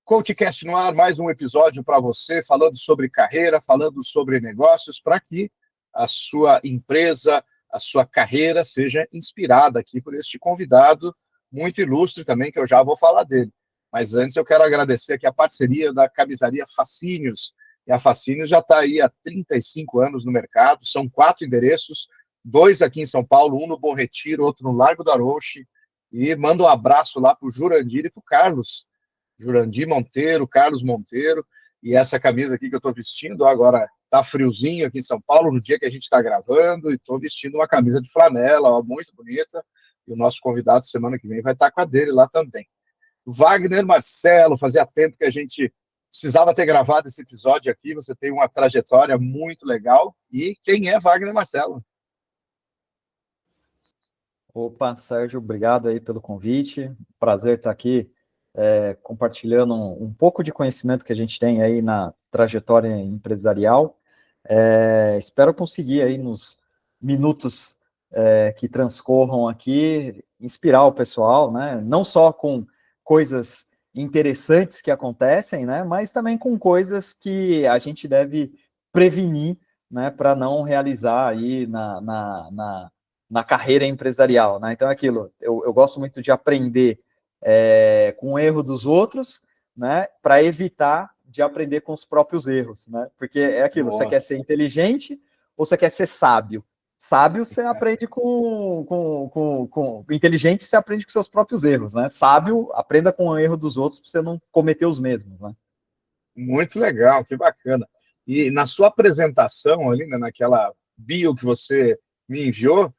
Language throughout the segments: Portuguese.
CoachCast no ar, mais um episódio para você, falando sobre carreira, falando sobre negócios, para que a sua empresa, a sua carreira seja inspirada aqui por este convidado muito ilustre também, que eu já vou falar dele. Mas antes eu quero agradecer aqui a parceria da camisaria Fascínios. E a Fascínios já está aí há 35 anos no mercado, são 4 endereços, 2 aqui em São Paulo, um no Bom Retiro, outro no Largo da Arouche. E manda um abraço lá para o Jurandir e para o Carlos. Jurandir Monteiro, Carlos Monteiro, e essa camisa aqui que eu estou vestindo, agora está friozinho aqui em São Paulo, no dia que a gente está gravando, e estou vestindo uma camisa de flanela, ó, muito bonita, e o nosso convidado semana que vem vai estar com a dele lá também. Wagner Marcelo, fazia tempo que a gente precisava ter gravado esse episódio aqui, você tem uma trajetória muito legal, e quem é Wagner Marcelo? Opa, Sérgio, obrigado aí pelo convite, prazer estar aqui compartilhando um pouco de conhecimento que a gente tem aí na trajetória empresarial. Espero conseguir aí nos minutos que transcorram aqui, inspirar o pessoal, né? Não só com coisas interessantes que acontecem, né? Mas também com coisas que a gente deve prevenir, né? Para não realizar aí na carreira empresarial, né? Então é aquilo, eu gosto muito de aprender com o erro dos outros, né, para evitar de aprender com os próprios erros, né, porque é aquilo, Você quer ser inteligente ou você quer ser sábio? Sábio você aprende com inteligente você aprende com seus próprios erros, né, sábio aprenda com o erro dos outros para você não cometer os mesmos, né. Muito legal, que bacana. E na sua apresentação, ali, né, naquela bio que você me enviou,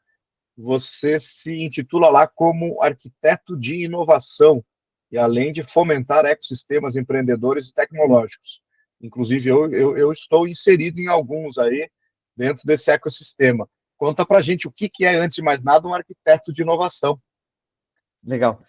você se intitula lá como arquiteto de inovação, e além de fomentar ecossistemas empreendedores e tecnológicos. Inclusive, eu estou inserido em alguns aí dentro desse ecossistema. Conta para a gente o que é, antes de mais nada, um arquiteto de inovação. Legal.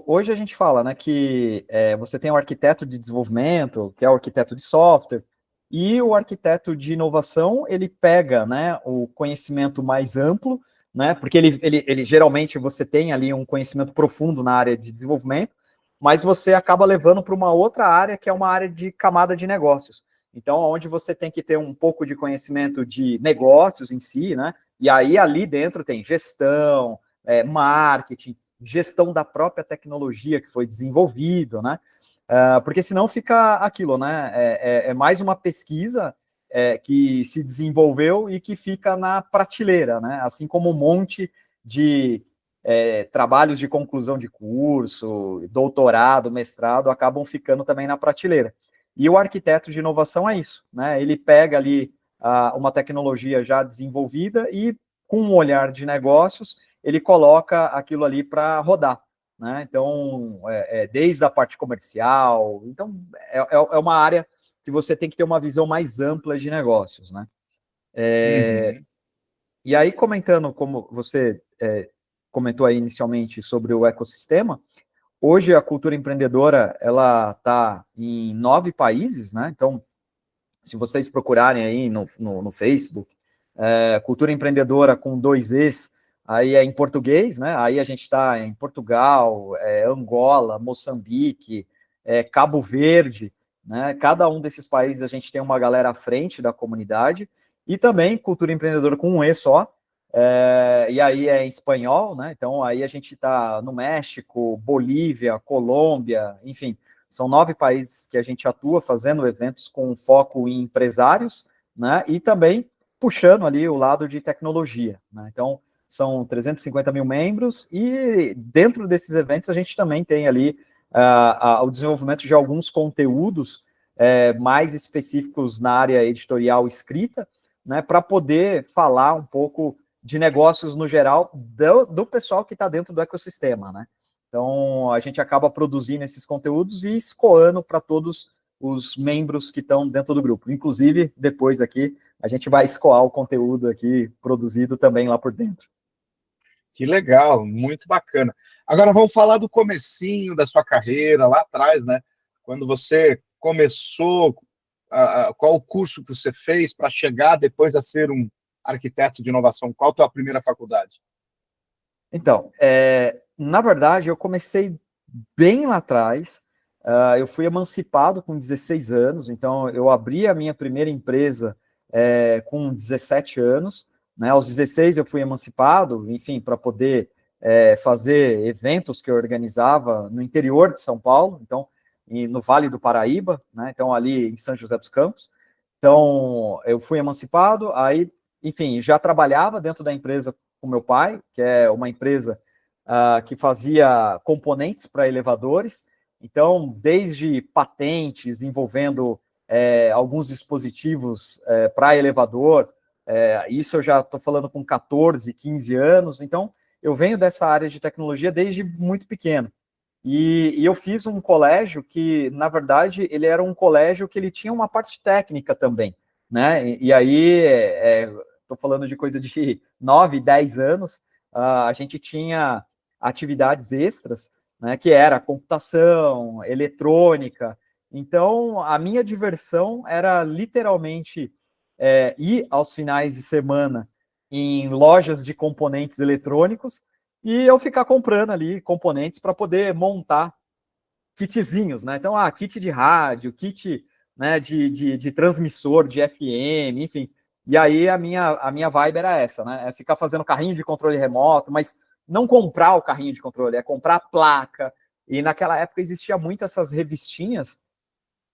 Hoje a gente fala, né, que você tem o arquiteto de desenvolvimento, que é o arquiteto de software, e o arquiteto de inovação, ele pega, né, o conhecimento mais amplo, né, porque ele geralmente você tem ali um conhecimento profundo na área de desenvolvimento, mas você acaba levando para uma outra área, que é uma área de camada de negócios. Então, onde você tem que ter um pouco de conhecimento de negócios em si, né, e aí ali dentro tem gestão, marketing, gestão da própria tecnologia que foi desenvolvido, né, porque senão fica aquilo, né, é mais uma pesquisa que se desenvolveu e que fica na prateleira, né? Assim como um monte de trabalhos de conclusão de curso, doutorado, mestrado, acabam ficando também na prateleira. E o arquiteto de inovação é isso, né? Ele pega ali uma tecnologia já desenvolvida e, com um olhar de negócios, ele coloca aquilo ali para rodar, né? Então, desde a parte comercial, então é uma área que você tem que ter uma visão mais ampla de negócios, né? E aí, comentando, como você comentou aí inicialmente sobre o ecossistema, hoje a cultura empreendedora, ela está em 9 países, né? Então, se vocês procurarem aí no Facebook, cultura empreendedora com 2 Es, aí é em português, né? Aí a gente está em Portugal, Angola, Moçambique, Cabo Verde, né? Cada um desses países a gente tem uma galera à frente da comunidade, e também cultura empreendedora com um E só, e aí é em espanhol, né? Então aí a gente está no México, Bolívia, Colômbia, enfim, são 9 países que a gente atua fazendo eventos com foco em empresários, né? E também puxando ali o lado de tecnologia, né? Então são 350 mil membros, e dentro desses eventos a gente também tem ali o desenvolvimento de alguns conteúdos mais específicos na área editorial escrita, né, para poder falar um pouco de negócios no geral do pessoal que está dentro do ecossistema, né? Então, a gente acaba produzindo esses conteúdos e escoando para todos os membros que estão dentro do grupo. Inclusive, depois aqui, a gente vai escoar o conteúdo aqui produzido também lá por dentro. Que legal, muito bacana. Agora vamos falar do comecinho da sua carreira, lá atrás, né? Quando você começou, qual o curso que você fez para chegar depois a ser um arquiteto de inovação? Qual a tua primeira faculdade? Então, na verdade, eu comecei bem lá atrás, eu fui emancipado com 16 anos, então eu abri a minha primeira empresa com 17 anos, né? Aos 16 eu fui emancipado, enfim, para poder fazer eventos que eu organizava no interior de São Paulo, então, no Vale do Paraíba, né? Então, ali em São José dos Campos. Então, eu fui emancipado, aí, enfim, já trabalhava dentro da empresa com meu pai, que é uma empresa que fazia componentes para elevadores, então, desde patentes envolvendo alguns dispositivos para elevador, isso eu já estou falando com 14, 15 anos, então eu venho dessa área de tecnologia desde muito pequeno. E eu fiz um colégio que, na verdade, ele era um colégio que ele tinha uma parte técnica também, né? E aí, estou falando de coisa de 9, 10 anos, a gente tinha atividades extras, né, que era computação, eletrônica. Então, a minha diversão era literalmente ir aos finais de semana em lojas de componentes eletrônicos e eu ficar comprando ali componentes para poder montar kitzinhos, né? Então, kit de rádio, kit, né, de transmissor de FM, enfim. E aí a minha vibe era essa, né? É ficar fazendo carrinho de controle remoto, mas não comprar o carrinho de controle, é comprar a placa. E naquela época existia muito essas revistinhas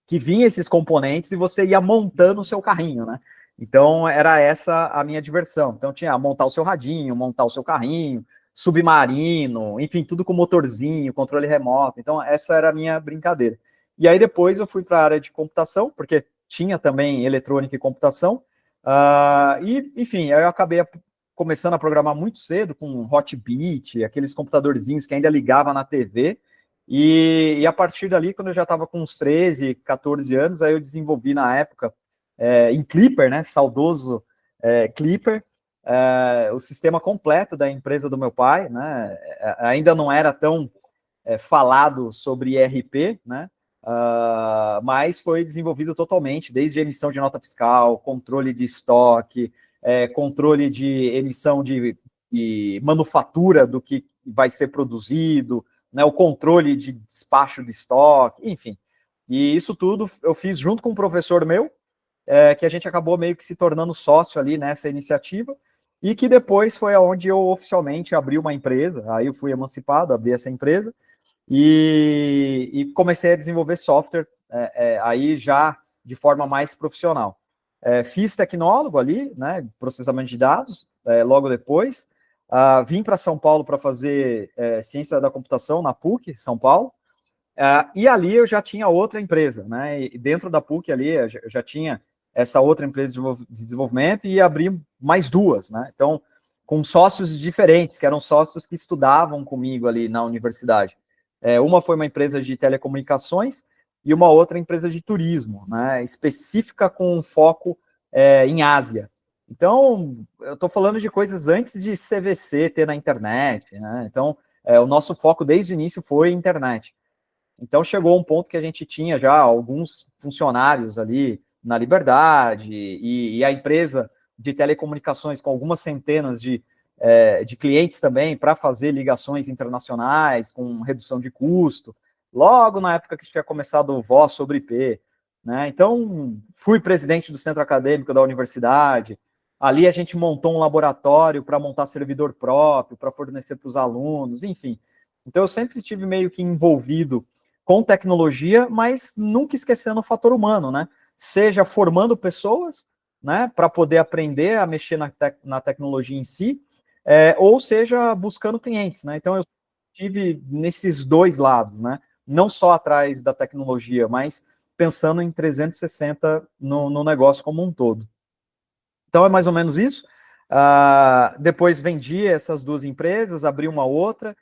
que vinham esses componentes e você ia montando o seu carrinho, né? Então, era essa a minha diversão. Então, tinha montar o seu radinho, montar o seu carrinho, submarino, enfim, tudo com motorzinho, controle remoto. Então, essa era a minha brincadeira. E aí, depois, eu fui para a área de computação, porque tinha também eletrônica e computação. E, enfim, eu acabei começando a programar muito cedo com Hotbit, aqueles computadorzinhos que ainda ligava na TV. E a partir dali, quando eu já estava com uns 13, 14 anos, aí eu desenvolvi na época, em Clipper, né, saudoso Clipper, o sistema completo da empresa do meu pai, né, ainda não era tão falado sobre ERP, né, mas foi desenvolvido totalmente, desde emissão de nota fiscal, controle de estoque, controle de emissão de manufatura do que vai ser produzido, né, o controle de despacho de estoque, enfim. E isso tudo eu fiz junto com um professor meu, que a gente acabou meio que se tornando sócio ali nessa iniciativa, e que depois foi aonde eu oficialmente abri uma empresa, aí eu fui emancipado, abri essa empresa, e comecei a desenvolver software aí já de forma mais profissional. Fiz tecnólogo ali, né, processamento de dados, logo depois, vim para São Paulo para fazer ciência da computação na PUC, São Paulo, e ali eu já tinha outra empresa, né, e dentro da PUC ali eu já tinha essa outra empresa de desenvolvimento e abri mais duas, né, então, com sócios diferentes, que eram sócios que estudavam comigo ali na universidade. Uma foi uma empresa de telecomunicações e uma outra empresa de turismo, né, específica com foco em Ásia. Então, eu estou falando de coisas antes de CVC ter na internet, né? Então, o nosso foco desde o início foi internet. Então, chegou um ponto que a gente tinha já alguns funcionários ali na Liberdade e a empresa de telecomunicações com algumas centenas de clientes também para fazer ligações internacionais com redução de custo, logo na época que tinha começado o Voz sobre IP, né? Então, fui presidente do centro acadêmico da universidade, ali a gente montou um laboratório para montar servidor próprio, para fornecer para os alunos, enfim. Então, eu sempre tive meio que envolvido com tecnologia, mas nunca esquecendo o fator humano, né? Seja formando pessoas, né, para poder aprender a mexer na tecnologia em si, ou seja, buscando clientes, né? Então, eu estive nesses dois lados, né? Não só atrás da tecnologia, mas pensando em 360 no negócio como um todo. Então, é mais ou menos isso. Depois vendi essas duas empresas, abri uma outra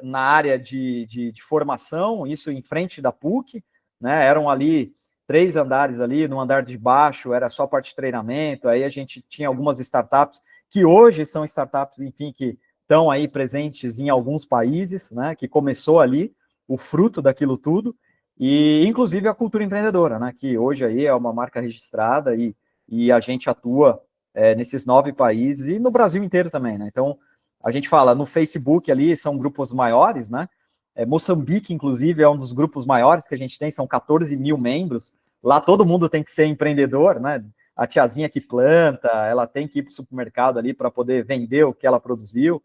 na área de formação, isso em frente da PUC, né? Eram ali 3 andares ali, no andar de baixo era só parte de treinamento, aí a gente tinha algumas startups, que hoje são startups, enfim, que estão aí presentes em alguns países, né? Que começou ali, o fruto daquilo tudo, e inclusive a cultura empreendedora, né? Que hoje aí é uma marca registrada e a gente atua nesses 9 países e no Brasil inteiro também, né? Então, a gente fala no Facebook ali, são grupos maiores, né? Moçambique, inclusive, é um dos grupos maiores que a gente tem, são 14 mil membros. Lá todo mundo tem que ser empreendedor, né? A tiazinha que planta, ela tem que ir para o supermercado ali para poder vender o que ela produziu.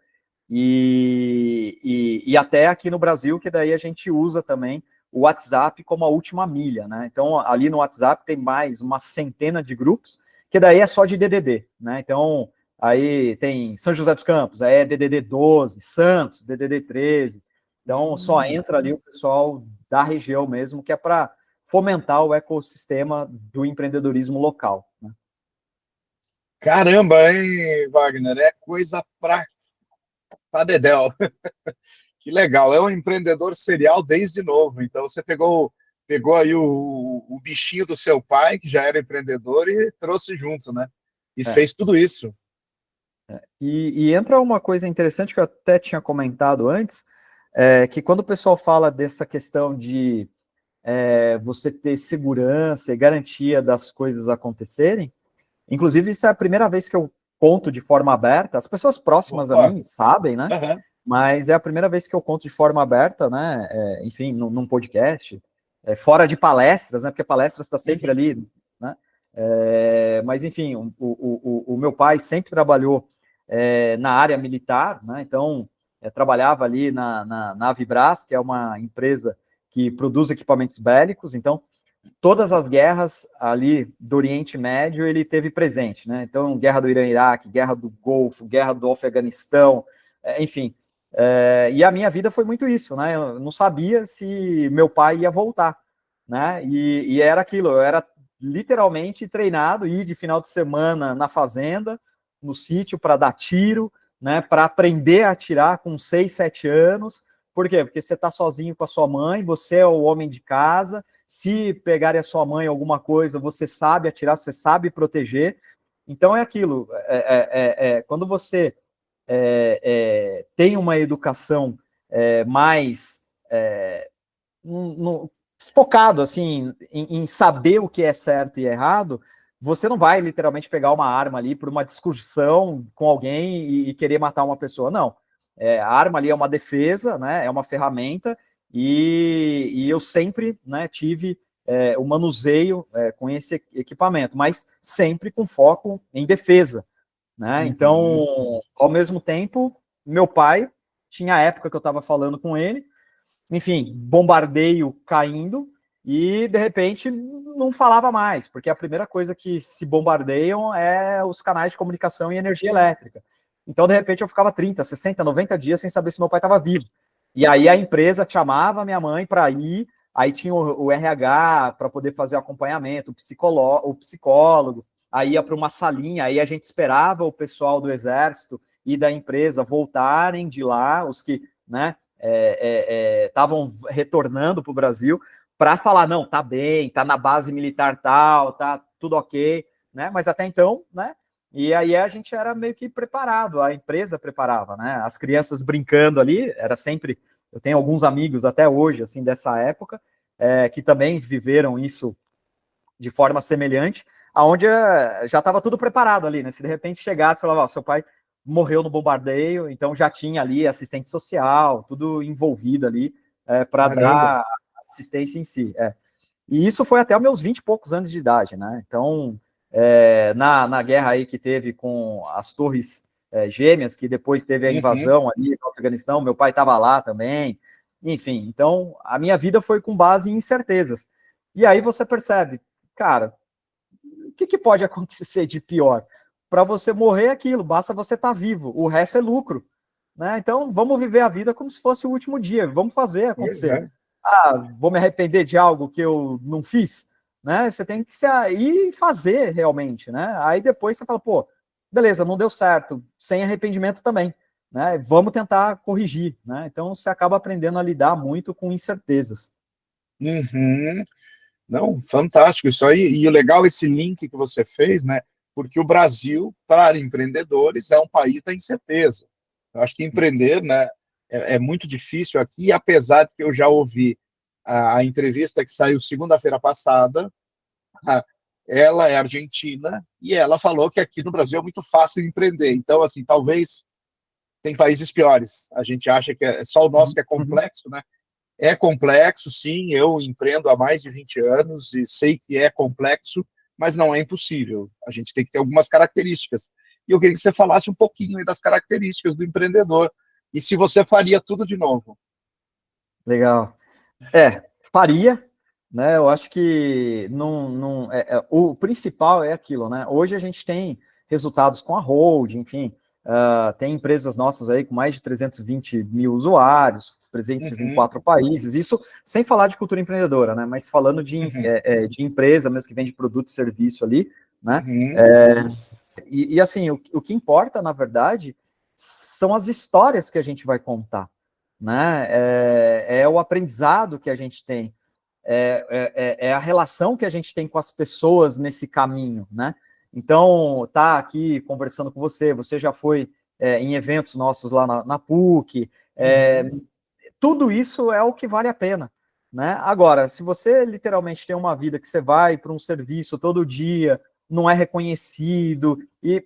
E até aqui no Brasil, que daí a gente usa também o WhatsApp como a última milha, né? Então, ali no WhatsApp tem mais uma centena de grupos, que daí é só de DDD, né? Então, aí tem São José dos Campos, aí é DDD 12, Santos, DDD 13. Então, só entra ali o pessoal da região mesmo, que é para fomentar o ecossistema do empreendedorismo local, né? Caramba, hein, Wagner? É coisa pra dedéu. Que legal. É um empreendedor serial desde novo. Então, você pegou aí o bichinho do seu pai, que já era empreendedor, e trouxe junto, né? E É. fez tudo isso. E entra uma coisa interessante que eu até tinha comentado antes, que quando o pessoal fala dessa questão de você ter segurança e garantia das coisas acontecerem, inclusive isso é a primeira vez que eu conto de forma aberta, as pessoas próximas a Opa! mim sabem, né? Aham. Mas é a primeira vez que eu conto de forma aberta, né? Enfim, num podcast, fora de palestras, né? Porque palestras está sempre Uhum. ali, né? Mas enfim, o meu pai sempre trabalhou na área militar, né? Então trabalhava ali na Avibras, que é uma empresa que produz equipamentos bélicos. Então todas as guerras ali do Oriente Médio ele teve presente, né? Então guerra do Irã-Iraque, guerra do Golfo, guerra do Afeganistão, enfim. E a minha vida foi muito isso, né? Eu não sabia se meu pai ia voltar, né? E era aquilo, eu era literalmente treinado, ir de final de semana na fazenda, no sítio, para dar tiro, né? Para aprender a atirar com 6, 7 anos. Por quê? Porque você está sozinho com a sua mãe, você é o homem de casa, se pegarem a sua mãe alguma coisa, você sabe atirar, você sabe proteger. Então é aquilo, quando você tem uma educação mais focado assim em saber o que é certo e errado, você não vai literalmente pegar uma arma ali por uma discussão com alguém e querer matar uma pessoa, não. A arma ali é uma defesa, né? É uma ferramenta e eu sempre, né, tive o manuseio com esse equipamento, mas sempre com foco em defesa, né? Uhum. Então, ao mesmo tempo, meu pai tinha a época que eu estava falando com ele, enfim, bombardeio caindo, e de repente não falava mais, porque a primeira coisa que se bombardeiam é os canais de comunicação e energia elétrica. Então, de repente, eu ficava 30, 60, 90 dias sem saber se meu pai estava vivo. E aí a empresa chamava minha mãe para ir, aí tinha o RH para poder fazer o acompanhamento, o psicólogo, aí ia para uma salinha, aí a gente esperava o pessoal do exército e da empresa voltarem de lá, os que, né, estavam retornando para o Brasil, para falar, não, tá bem, tá na base militar tal, tá tudo ok, né? Mas até então, né? E aí a gente era meio que preparado, a empresa preparava, né? As crianças brincando ali, era sempre. Eu tenho alguns amigos até hoje, assim, dessa época, que também viveram isso de forma semelhante, aonde já estava tudo preparado ali, né? Se de repente chegasse e falava, seu pai morreu no bombardeio, então já tinha ali assistente social, tudo envolvido ali para Caramba. dar assistência em si. E isso foi até os meus 20 e poucos anos de idade, né? Então, na guerra aí que teve com as torres gêmeas, que depois teve a Uhum. invasão ali no Afeganistão, meu pai estava lá também, enfim, então a minha vida foi com base em incertezas. E aí você percebe, cara, o que pode acontecer de pior? Para você morrer é aquilo, basta você estar vivo, o resto é lucro, né? Então vamos viver a vida como se fosse o último dia, vamos fazer Pois acontecer. é. Vou me arrepender de algo que eu não fiz, né? Você tem que ir fazer realmente, né? Aí depois você fala, pô, beleza, não deu certo, sem arrependimento também, né? Vamos tentar corrigir, né? Então você acaba aprendendo a lidar muito com incertezas. Uhum. Não, fantástico isso aí. E o legal esse link que você fez, né? Porque o Brasil, para empreendedores, é um país da incerteza. Eu acho que empreender, né, é muito difícil aqui, apesar de que eu já ouvi a entrevista que saiu segunda-feira passada. Ela é argentina e ela falou que aqui no Brasil é muito fácil empreender. Então, assim, talvez tem países piores. A gente acha que é só o nosso Uhum, que é uhum, complexo, né? É complexo, sim, eu empreendo há mais de 20 anos e sei que é complexo, mas não é impossível. A gente tem que ter algumas características. E eu queria que você falasse um pouquinho aí das características do empreendedor e se você faria tudo de novo. Legal. Faria, né? Eu acho que o principal é aquilo, né? Hoje a gente tem resultados com a Hold, enfim, tem empresas nossas aí com mais de 320 mil usuários, presentes em 4 países, isso sem falar de cultura empreendedora, né? Mas falando de empresa mesmo que vende produto e serviço ali, né? E assim, o que importa, na verdade, são as histórias que a gente vai contar, né? É o aprendizado que a gente tem, é a relação que a gente tem com as pessoas nesse caminho, né? Então, tá aqui conversando com você, você já foi em eventos nossos lá na PUC, tudo isso é o que vale a pena, né? Agora, se você literalmente tem uma vida que você vai para um serviço todo dia, não é reconhecido, e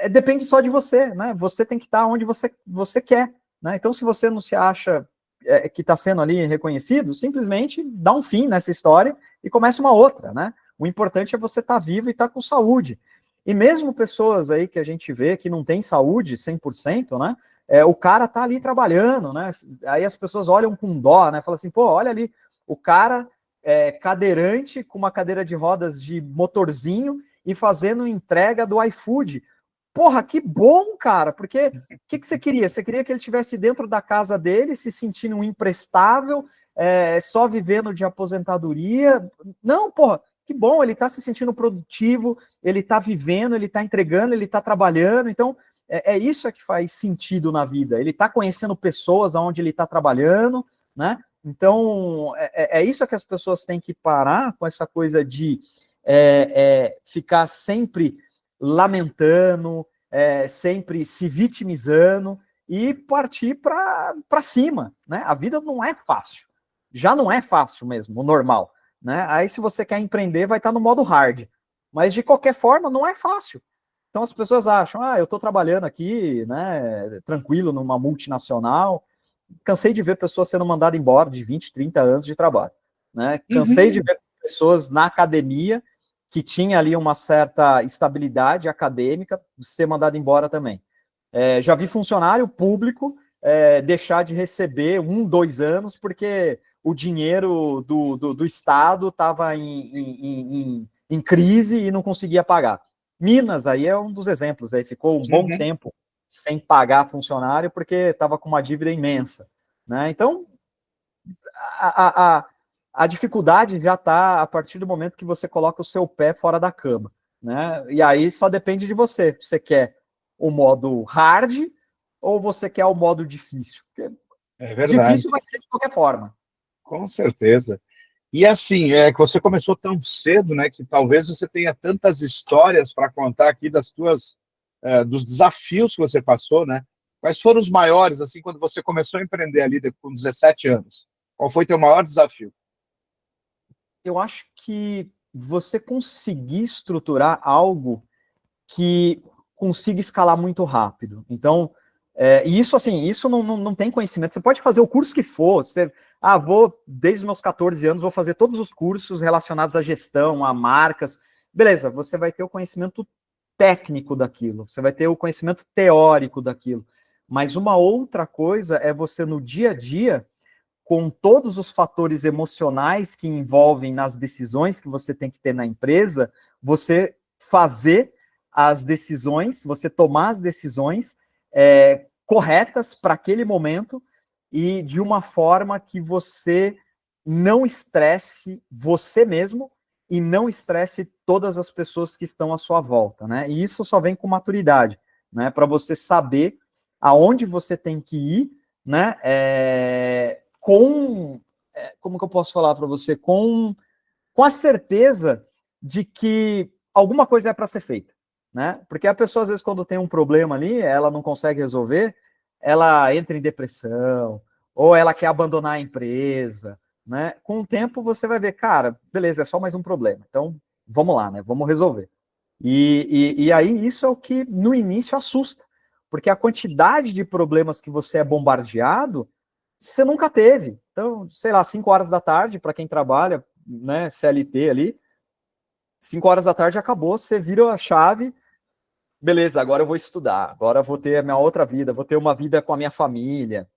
depende só de você, né? Você tem que estar onde você quer, né? Então, se você não se acha que está sendo ali reconhecido, simplesmente dá um fim nessa história e começa uma outra, né? O importante é você estar vivo e estar com saúde. E mesmo pessoas aí que a gente vê que não tem saúde 100%, né? O cara tá ali trabalhando, né? Aí as pessoas olham com dó, né? Falam assim, pô, olha ali, o cara cadeirante com uma cadeira de rodas de motorzinho e fazendo entrega do iFood. Porra, que bom, cara, porque o que você queria? Você queria que ele estivesse dentro da casa dele, se sentindo um imprestável, só vivendo de aposentadoria? Não, porra, que bom, ele está se sentindo produtivo, ele está vivendo, ele está entregando, ele está trabalhando, então isso que faz sentido na vida, ele está conhecendo pessoas onde ele está trabalhando, né? Então, isso que as pessoas têm que parar com essa coisa de ficar sempre lamentando, sempre se vitimizando e partir para cima, né? A vida não é fácil, já não é fácil mesmo, o normal, né? Aí se você quer empreender, vai estar no modo hard, mas de qualquer forma não é fácil. Então as pessoas acham, eu estou trabalhando aqui, né, tranquilo numa multinacional, cansei de ver pessoas sendo mandadas embora de 20, 30 anos de trabalho, né? Cansei de ver pessoas na academia que tinha ali uma certa estabilidade acadêmica, ser mandado embora também. Já vi funcionário público deixar de receber 1, 2 anos, porque o dinheiro do Estado estava em crise e não conseguia pagar. Minas, aí é um dos exemplos, aí ficou um bom tempo sem pagar funcionário, porque estava com uma dívida imensa, né? Então, a dificuldade já está a partir do momento que você coloca o seu pé fora da cama, né? E aí só depende de você. Você quer o modo hard ou você quer o modo difícil? Porque É verdade. difícil vai ser de qualquer forma. Com certeza. E assim, que você começou tão cedo, né, que talvez você tenha tantas histórias para contar aqui dos desafios que você passou, né? Quais foram os maiores, assim, quando você começou a empreender ali com 17 anos? Qual foi teu maior desafio? Eu acho que você conseguir estruturar algo que consiga escalar muito rápido. Então, e isso assim, isso não tem conhecimento. Você pode fazer o curso que for, vou, desde os meus 14 anos, vou fazer todos os cursos relacionados à gestão, a marcas. Beleza, você vai ter o conhecimento técnico daquilo, você vai ter o conhecimento teórico daquilo. Mas uma outra coisa é você, no dia a dia, com todos os fatores emocionais que envolvem nas decisões que você tem que ter na empresa, você fazer as decisões, você tomar as decisões corretas para aquele momento e de uma forma que você não estresse você mesmo e não estresse todas as pessoas que estão à sua volta, né? E isso só vem com maturidade, né? Para você saber aonde você tem que ir, né? Como que eu posso falar para você? Com a certeza de que alguma coisa é para ser feita, né? Porque a pessoa, às vezes, quando tem um problema ali, ela não consegue resolver, ela entra em depressão, ou ela quer abandonar a empresa, né? Com o tempo, você vai ver, cara, beleza, é só mais um problema. Então, vamos lá, né? Vamos resolver. E aí, isso é o que, no início, assusta. Porque a quantidade de problemas que você é bombardeado, você nunca teve. Então, sei lá, 5 horas da tarde, para quem trabalha, né, CLT ali, 5 horas da tarde acabou, você vira a chave, beleza, agora eu vou estudar, agora eu vou ter a minha outra vida, vou ter uma vida com a minha família.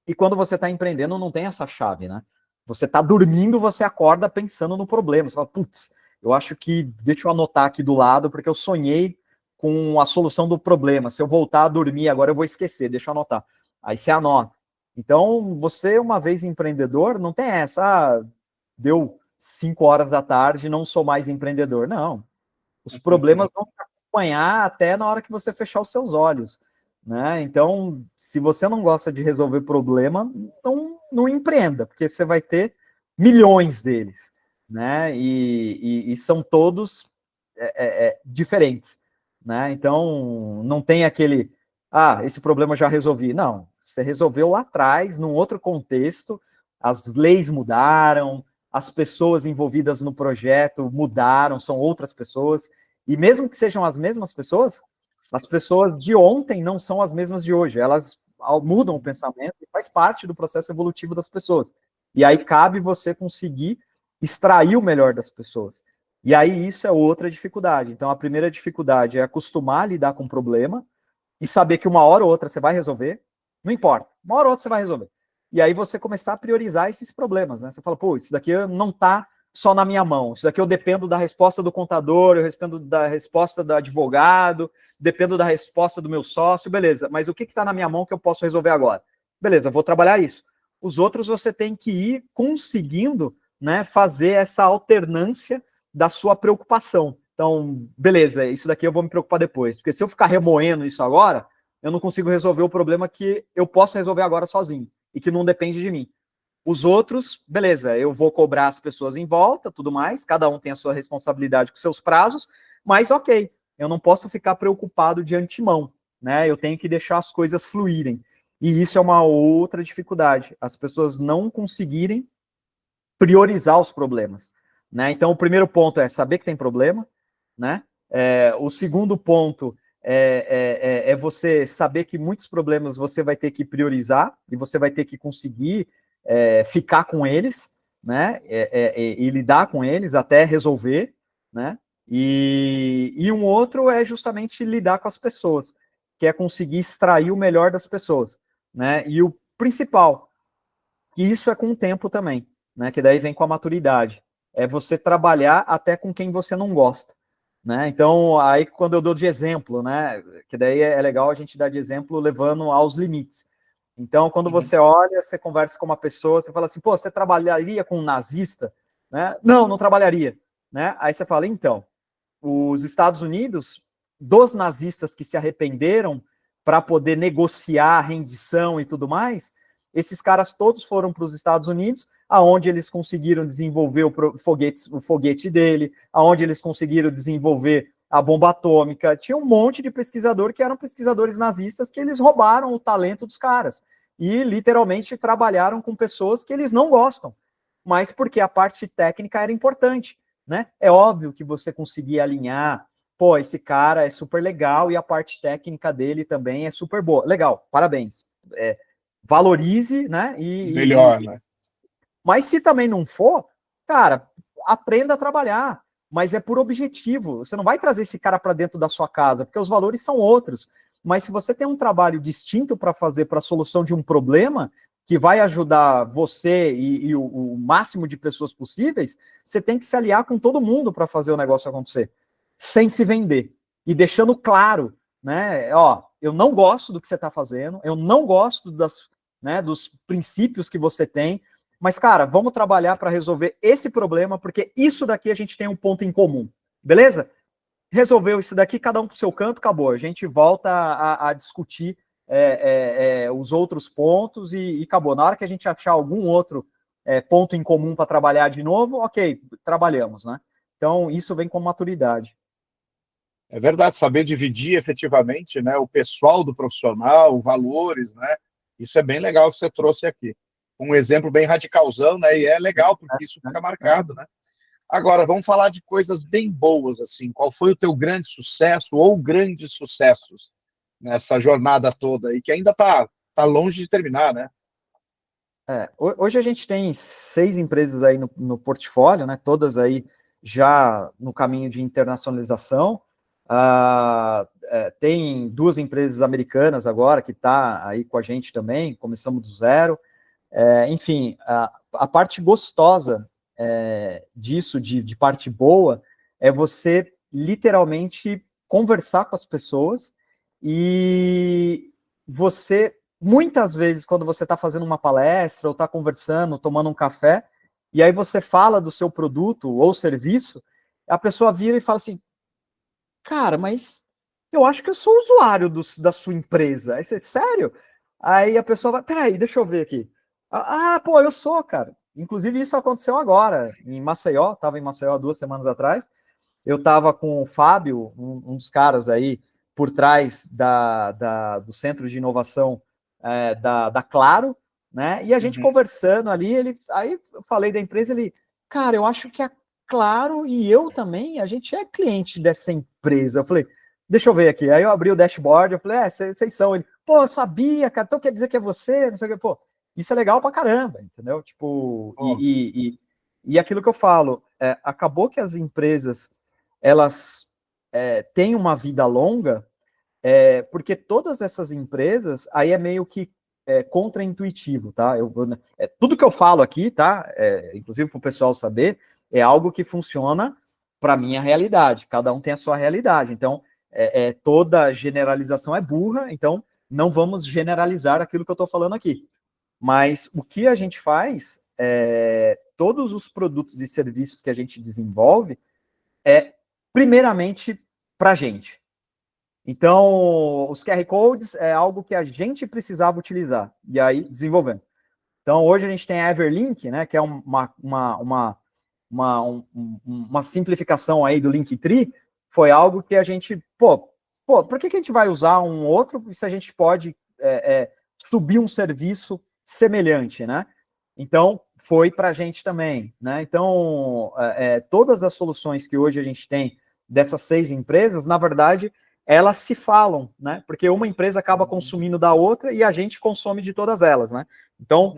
E quando você está empreendendo, não tem essa chave, né? Você está dormindo, você acorda pensando no problema. Você fala, putz, eu acho que, deixa eu anotar aqui do lado, porque eu sonhei com a solução do problema. Se eu voltar a dormir, agora eu vou esquecer, deixa eu anotar. Aí você anota. Então, você, uma vez empreendedor, não tem essa, deu 5 horas da tarde, não sou mais empreendedor. Não. Os problemas vão te acompanhar até na hora que você fechar os seus olhos, né? Então, se você não gosta de resolver problema, não empreenda, porque você vai ter milhões deles, né? E são todos diferentes, né? Então, não tem aquele, esse problema já resolvi. Não, você resolveu lá atrás, num outro contexto, as leis mudaram, as pessoas envolvidas no projeto mudaram, são outras pessoas, e mesmo que sejam as mesmas pessoas, as pessoas de ontem não são as mesmas de hoje, elas mudam o pensamento e faz parte do processo evolutivo das pessoas. E aí cabe você conseguir extrair o melhor das pessoas. E aí isso é outra dificuldade. Então a primeira dificuldade é acostumar a lidar com o problema e saber que uma hora ou outra você vai resolver, não importa, uma hora ou outra você vai resolver. E aí você começar a priorizar esses problemas, né? Você fala, pô, isso daqui não está só na minha mão, isso daqui eu dependo da resposta do contador, eu dependo da resposta do advogado, dependo da resposta do meu sócio, beleza, mas o que está na minha mão que eu posso resolver agora? Beleza, eu vou trabalhar isso. Os outros você tem que ir conseguindo, né, fazer essa alternância da sua preocupação. Então, beleza, isso daqui eu vou me preocupar depois, porque se eu ficar remoendo isso agora, eu não consigo resolver o problema que eu posso resolver agora sozinho e que não depende de mim. Os outros, beleza, eu vou cobrar as pessoas em volta, tudo mais, cada um tem a sua responsabilidade com seus prazos, mas ok, eu não posso ficar preocupado de antemão, né? Eu tenho que deixar as coisas fluírem. E isso é uma outra dificuldade, as pessoas não conseguirem priorizar os problemas, né? Então, o primeiro ponto é saber que tem problema, né? O segundo ponto é você saber que muitos problemas você vai ter que priorizar e você vai ter que conseguir ficar com eles, né? E lidar com eles até resolver, né? E um outro é justamente lidar com as pessoas, que é conseguir extrair o melhor das pessoas, né? E o principal, que isso é com o tempo também, né? Que daí vem com a maturidade, é você trabalhar até com quem você não gosta, né? Então, aí quando eu dou de exemplo, né? Que daí é legal a gente dar de exemplo levando aos limites. Então, quando você olha, você conversa com uma pessoa, você fala assim, pô, você trabalharia com um nazista? Né? Não, não trabalharia. Né? Aí você fala, então, os Estados Unidos, dos nazistas que se arrependeram para poder negociar a rendição e tudo mais, esses caras todos foram para os Estados Unidos, aonde eles conseguiram desenvolver o foguete dele, aonde eles conseguiram desenvolver a bomba atômica. Tinha um monte de pesquisador que eram pesquisadores nazistas que eles roubaram o talento dos caras e literalmente trabalharam com pessoas que eles não gostam, mas porque a parte técnica era importante, né? É óbvio que você conseguia alinhar, pô, esse cara é super legal e a parte técnica dele também é super boa. Legal, parabéns. Valorize, né? Melhor, né? Mas se também não for, cara, aprenda a trabalhar, mas é por objetivo. Você não vai trazer esse cara para dentro da sua casa, porque os valores são outros. Mas se você tem um trabalho distinto para fazer para a solução de um problema, que vai ajudar você e o máximo de pessoas possíveis, você tem que se aliar com todo mundo para fazer o negócio acontecer, sem se vender. E deixando claro, né? Ó, eu não gosto do que você está fazendo, eu não gosto dos princípios que você tem, mas, cara, vamos trabalhar para resolver esse problema, porque isso daqui a gente tem um ponto em comum, beleza? Resolveu isso daqui, cada um para o seu canto, acabou. A gente volta a discutir os outros pontos e acabou. Na hora que a gente achar algum outro ponto em comum para trabalhar de novo, ok, trabalhamos, né? Então, isso vem com maturidade. É verdade, saber dividir efetivamente, né, o pessoal do profissional, valores, né? Isso é bem legal que você trouxe aqui. Um exemplo bem radicalzão, né? E é legal, porque isso fica marcado, né? Agora, vamos falar de coisas bem boas, assim. Qual foi o teu grande sucesso ou grandes sucessos nessa jornada toda aí, que ainda tá longe de terminar, né? Hoje a gente tem 6 empresas aí no portfólio, né? Todas aí já no caminho de internacionalização. Tem 2 empresas americanas agora que está aí com a gente também, começamos do zero. Enfim, a parte gostosa disso, de parte boa, é você literalmente conversar com as pessoas e você, muitas vezes, quando você está fazendo uma palestra ou está conversando, tomando um café, e aí você fala do seu produto ou serviço, a pessoa vira e fala assim, cara, mas eu acho que eu sou usuário da sua empresa. Aí você, sério? Aí a pessoa vai, peraí, deixa eu ver aqui. Pô, eu sou, cara. Inclusive, isso aconteceu agora, em Maceió, estava em Maceió 2 semanas atrás. Eu estava com o Fábio, um dos caras aí, por trás do Centro de Inovação da Claro, né? E a gente conversando ali, aí eu falei da empresa, ele, cara, eu acho que a Claro e eu também, a gente é cliente dessa empresa. Eu falei, deixa eu ver aqui. Aí eu abri o dashboard, eu falei, vocês são. Ele, pô, eu sabia, cara, então quer dizer que é você, não sei o que, pô, isso é legal pra caramba, entendeu? Tipo, e aquilo que eu falo, acabou que as empresas, elas têm uma vida longa, porque todas essas empresas, aí é meio que contraintuitivo, tá? Tudo que eu falo aqui, tá? Inclusive para o pessoal saber, é algo que funciona para a minha realidade. Cada um tem a sua realidade. Então, toda generalização é burra, então não vamos generalizar aquilo que eu estou falando aqui. Mas o que a gente faz, todos os produtos e serviços que a gente desenvolve, primeiramente para a gente. Então, os QR Codes é algo que a gente precisava utilizar, e aí desenvolvendo. Então, hoje a gente tem a Everlink, né, que é uma simplificação aí do Linktree, foi algo que a gente, por que a gente vai usar um outro se a gente pode subir um serviço semelhante, né? Então, foi para a gente também, né? Então, todas as soluções que hoje a gente tem dessas 6 empresas, na verdade, elas se falam, né? Porque uma empresa acaba consumindo da outra e a gente consome de todas elas, né? Então,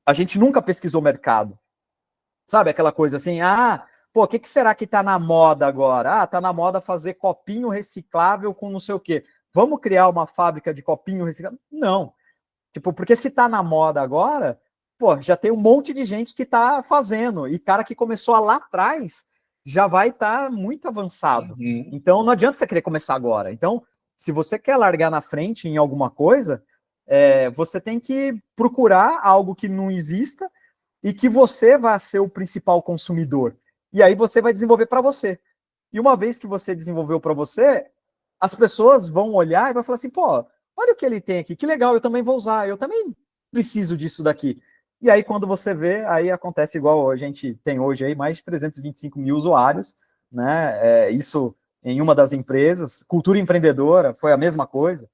a gente nunca pesquisou mercado. Sabe aquela coisa assim, o que será que tá na moda agora? Tá na moda fazer copinho reciclável com não sei o quê. Vamos criar uma fábrica de copinho reciclável? Não. Tipo, porque se tá na moda agora, já tem um monte de gente que tá fazendo. E cara que começou lá atrás já vai estar muito avançado. Então, não adianta você querer começar agora. Então, se você quer largar na frente em alguma coisa, você tem que procurar algo que não exista e que você vai ser o principal consumidor. E aí você vai desenvolver para você. E uma vez que você desenvolveu para você, as pessoas vão olhar e vão falar assim, olha o que ele tem aqui, que legal, eu também vou usar, eu também preciso disso daqui. E aí, quando você vê, aí acontece igual a gente tem hoje aí, mais de 325 mil usuários, né? Isso em uma das empresas. Cultura empreendedora foi a mesma coisa,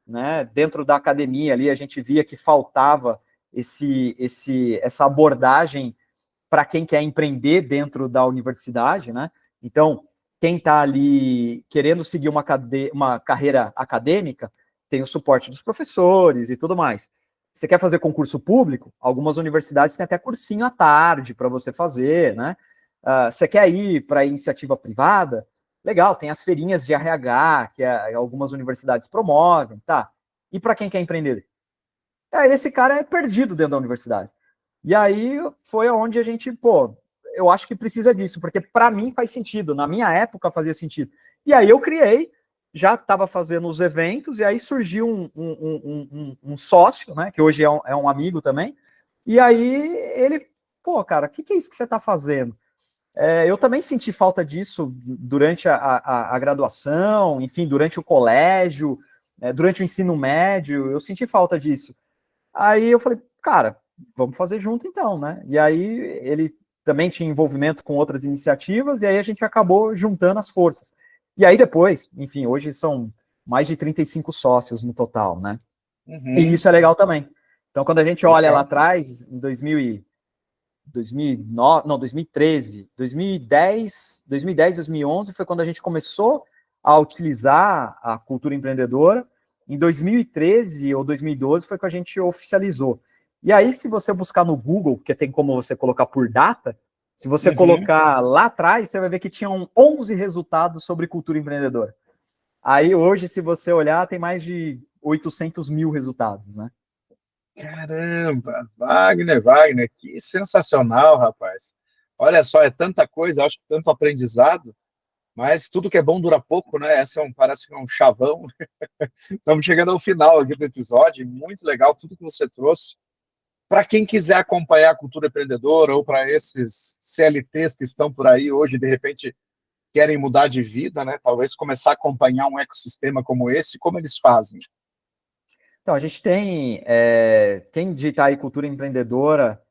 né? Dentro da academia ali, a gente via que faltava essa abordagem para quem quer empreender dentro da universidade, né? Então, quem está ali querendo seguir uma carreira acadêmica, tem o suporte dos professores e tudo mais. Você quer fazer concurso público? Algumas universidades têm até cursinho à tarde para você fazer, né? Você quer ir para iniciativa privada? Legal, tem as feirinhas de RH que algumas universidades promovem, tá? E para quem quer empreender? Esse cara é perdido dentro da universidade. E aí foi onde a gente, eu acho que precisa disso, porque para mim faz sentido, na minha época fazia sentido. E aí eu criei, já estava fazendo os eventos, e aí surgiu um sócio, né, que hoje é um amigo também, e aí ele, cara, o que é isso que você está fazendo? Eu também senti falta disso durante a graduação, enfim, durante o colégio, durante o ensino médio, eu senti falta disso. Aí eu falei, cara, vamos fazer junto então, né? E aí ele também tinha envolvimento com outras iniciativas, e aí a gente acabou juntando as forças. E aí depois, enfim, hoje são mais de 35 sócios no total, né? E isso é legal também. Então, quando a gente olha lá atrás, em 2009, não, 2013, 2010, 2011 foi quando a gente começou a utilizar a cultura empreendedora. Em 2013 ou 2012 foi que a gente oficializou. E aí, se você buscar no Google, que tem como você colocar por data, se você colocar lá atrás, você vai ver que tinham 11 resultados sobre cultura empreendedora. Aí, hoje, se você olhar, tem mais de 800 mil resultados, né? Caramba, Wagner, que sensacional, rapaz. Olha só, é tanta coisa, acho que tanto aprendizado, mas tudo que é bom dura pouco, né? Parece que é um chavão. Estamos chegando ao final aqui do episódio, muito legal tudo que você trouxe. Para quem quiser acompanhar a cultura empreendedora ou para esses CLTs que estão por aí hoje, de repente querem mudar de vida, né? Talvez começar a acompanhar um ecossistema como esse, como eles fazem? Então, a gente tem, quem digitar aí cultura empreendedora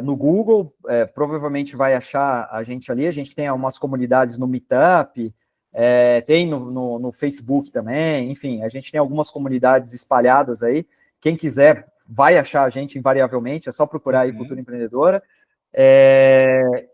no Google, provavelmente vai achar a gente ali. A gente tem algumas comunidades no Meetup, tem no Facebook também, enfim, a gente tem algumas comunidades espalhadas aí. Quem quiser vai achar a gente invariavelmente, é só procurar aí cultura empreendedora.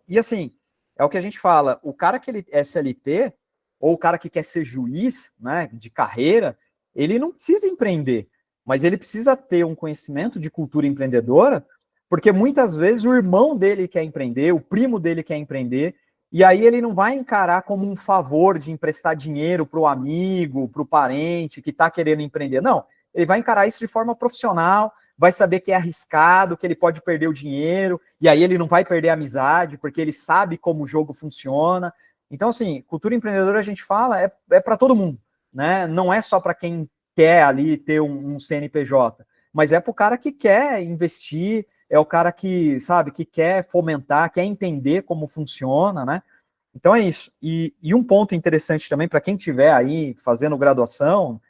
E assim, é o que a gente fala, o cara que ele é SLT, ou o cara que quer ser juiz, né, de carreira, ele não precisa empreender, mas ele precisa ter um conhecimento de cultura empreendedora, porque muitas vezes o irmão dele quer empreender, o primo dele quer empreender, e aí ele não vai encarar como um favor de emprestar dinheiro para o amigo, para o parente que está querendo empreender. Não, ele vai encarar isso de forma profissional, vai saber que é arriscado, que ele pode perder o dinheiro, e aí ele não vai perder a amizade, porque ele sabe como o jogo funciona. Então, assim, cultura empreendedora, a gente fala, é para todo mundo, né? Não é só para quem quer ali ter um CNPJ, mas é para o cara que quer investir, é o cara que, sabe, que quer fomentar, quer entender como funciona, né? Então é isso. E um ponto interessante também para quem estiver aí fazendo graduação,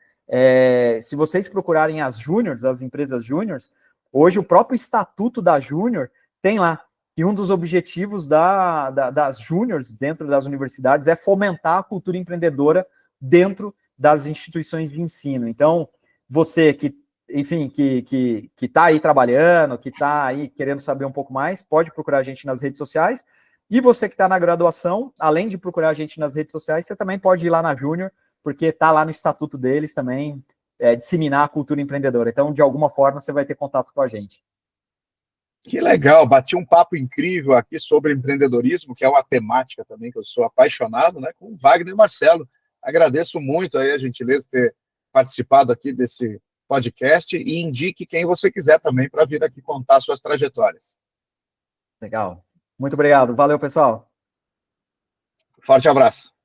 se vocês procurarem as júniors, as empresas júniors, hoje o próprio estatuto da júnior tem lá. E um dos objetivos das júniors dentro das universidades é fomentar a cultura empreendedora dentro das instituições de ensino. Então, você que, enfim, que está aí trabalhando, que está aí querendo saber um pouco mais, pode procurar a gente nas redes sociais. E você que está na graduação, além de procurar a gente nas redes sociais, você também pode ir lá na Júnior, porque está lá no estatuto deles também, disseminar a cultura empreendedora. Então, de alguma forma, você vai ter contatos com a gente. Que legal, bati um papo incrível aqui sobre empreendedorismo, que é uma temática também que eu sou apaixonado, né, com o Wagner e Marcelo. Agradeço muito aí a gentileza de ter participado aqui desse podcast e indique quem você quiser também para vir aqui contar suas trajetórias. Legal. Muito obrigado. Valeu, pessoal. Forte abraço.